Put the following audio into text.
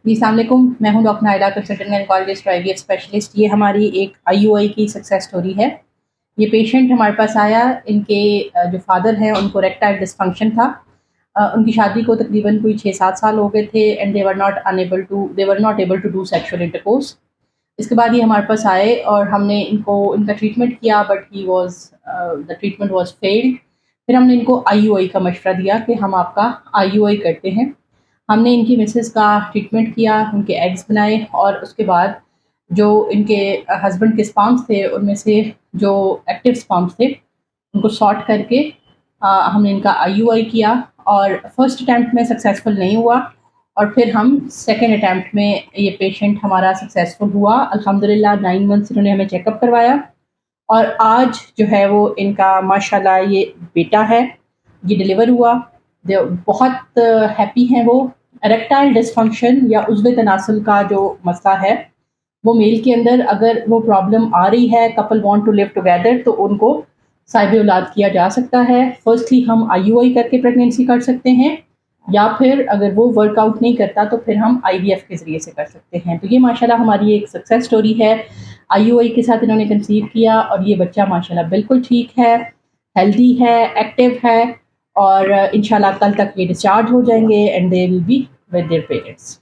جی السلام علیکم، میں ہوں ڈاکٹر نائلہ، کنسلٹنٹ گائنیکالوجسٹ IVF اسپیشلسٹ۔ یہ ہماری ایک IUI کی سکسیس سٹوری ہے۔ یہ پیشنٹ ہمارے پاس آیا، ان کے جو فادر ہیں ان کو ریکٹائل ڈسفنکشن تھا۔ ان کی شادی کو تقریباً کوئی 6-7 سال ہو گئے تھے and they were not able to do sexual intercourse۔ اس کے بعد یہ ہمارے پاس آئے اور ہم نے ان کا ٹریٹمنٹ کیا، but the treatment was failed۔ پھر ہم نے ان کو IUI کا مشورہ دیا کہ ہم آپ کا IUI کرتے ہیں۔ ہم نے ان کی مسز کا ٹریٹمنٹ کیا، ان کے ایگز بنائے، اور اس کے بعد جو ان کے ہسبینڈ کے اسپامس تھے ان میں سے جو ایکٹیو اسپامس تھے ان کو سارٹ کر کے ہم نے ان کا IUI کیا، اور فرسٹ اٹیمپٹ میں سکسیزفل نہیں ہوا، اور پھر ہم سیکنڈ اٹیمپٹ میں یہ پیشنٹ ہمارا سکسیزفل ہوا الحمدللہ۔ 9 منتھس انہوں نے ہمیں چیک اپ کروایا، اور آج جو ہے وہ ان کا ماشاءاللہ یہ بیٹا ہے، یہ ڈیلیور ہوا۔ بہت ہیپی ہیں وہ۔ اریکٹائل ڈسفنکشن یا عضو تناسل کا جو مسئلہ ہے وہ میل کے اندر اگر وہ پرابلم آ رہی ہے، couple want to live together, تو ان کو صاحب اولاد کیا جا سکتا ہے۔ فرسٹلی ہم IUI کر کے پریگنینسی کر سکتے ہیں، یا پھر اگر وہ ورک آؤٹ نہیں کرتا تو پھر ہم IVF کے ذریعے سے کر سکتے ہیں۔ تو یہ ماشاءاللہ ہماری ایک سکسیس سٹوری ہے۔ IUI کے ساتھ انہوں نے کنسیو کیا، اور یہ بچہ ماشاءاللہ بالکل ٹھیک ہے، ہیلدی ہے، ایکٹیو ہے، اور انشاءاللہ کل تک یہ ڈسچارج ہو جائیں گے and they will be with their parents.